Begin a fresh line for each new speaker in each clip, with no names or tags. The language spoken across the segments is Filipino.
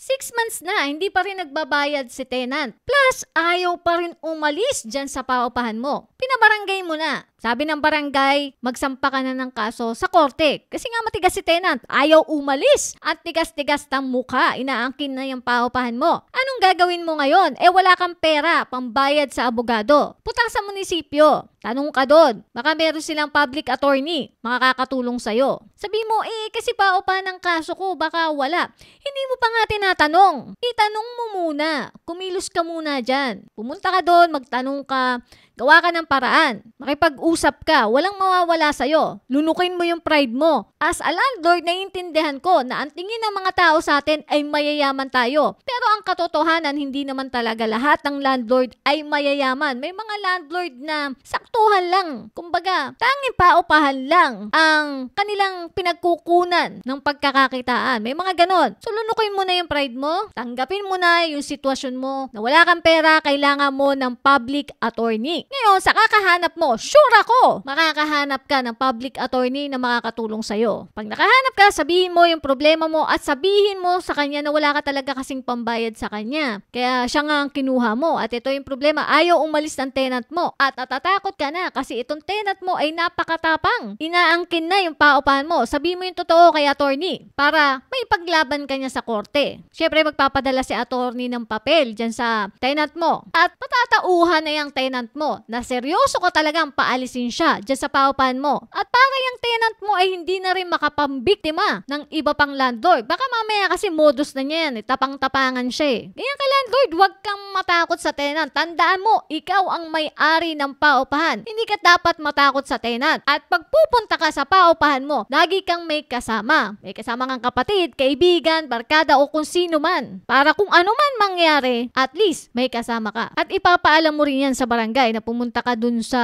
6 months na, hindi pa rin nagbabayad si tenant. Plus, ayaw pa rin umalis dyan sa paupahan mo. Pinabarangay mo na. Sabi ng barangay, magsampa ka na ng kaso sa korte. Kasi nga matigas si tenant, ayaw umalis. At tigas-tigas ng mukha, inaangkin na yung paupahan mo. Anong gagawin mo ngayon? Wala kang pera, pambayad sa abogado. Punta sa munisipyo. Tanong ka doon. Baka meron silang public attorney, makakatulong sa'yo. Sabi mo, kasi paupahan ng kaso ko, baka wala. Hindi mo pa nga tinatanong. Itanong mo muna. Kumilos ka muna dyan. Pumunta ka doon, magtanong ka. Gawa ka ng paraan. Makipag-usap ka. Walang mawawala sa'yo. Lunukin mo yung pride mo. As a landlord, naiintindihan ko na ang tingin ng mga tao sa atin ay mayayaman tayo. Pero ang katotohanan, hindi naman talaga lahat ng landlord ay mayayaman. May mga landlord na saktuhan lang. Kumbaga, tanging paupahan lang ang kanilang pinagkukunan ng pagkakakitaan. May mga ganon. So, lunukin mo na yung pride mo. Tanggapin mo na yung sitwasyon mo na wala kang pera, kailangan mo ng public attorney. Ngayon, sa kakahanap mo, sure ako, makakahanap ka ng public attorney na makakatulong sa'yo. Pag nakahanap ka, sabihin mo yung problema mo at sabihin mo sa kanya na wala ka talaga kasing pambayad sa kanya. Kaya siya nga ang kinuha mo at ito yung problema, ayaw umalis ng tenant mo at natatakot ka na kasi itong tenant mo ay napakatapang. Inaangkin na yung paupahan mo. Sabihin mo yung totoo kay attorney para may paglaban ka niya sa korte. Siyempre, magpapadala si attorney ng papel dyan sa tenant mo at patatauhan na yung tenant mo na seryoso ka talagang paalisin siya dyan sa paupahan mo. At para yung tenant mo ay hindi na rin makapambiktima ng iba pang landlord. Baka mamaya kasi modus na niya yan. Tapang-tapangan siya eh. Ganyan ka landlord, huwag kang matakot sa tenant. Tandaan mo, ikaw ang may-ari ng paupahan. Hindi ka dapat matakot sa tenant. At pag pupunta ka sa paupahan mo, lagi kang may kasama. May kasama kang kapatid, kaibigan, barkada o kung sino man. Para kung ano man mangyari, at least may kasama ka. At ipapaalam mo rin yan sa barangay na pumunta ka dun sa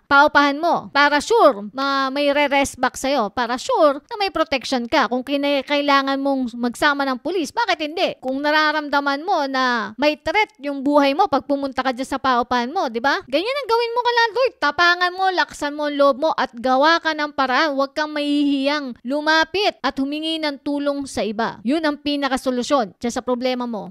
paupahan mo para sure may re-rest back sa'yo, para sure na may protection ka. Kung kailangan mong magsama ng pulis, bakit hindi? Kung nararamdaman mo na may threat yung buhay mo pag pumunta ka dyan sa paupahan mo, di ba? Ganyan ang gawin mo ka landlord. Tapangan mo, laksan mo ang loob mo at gawa ka ng paraan. Huwag kang mahihiyang lumapit at humingi ng tulong sa iba. Yun ang pinakasolusyon dyan sa problema mo.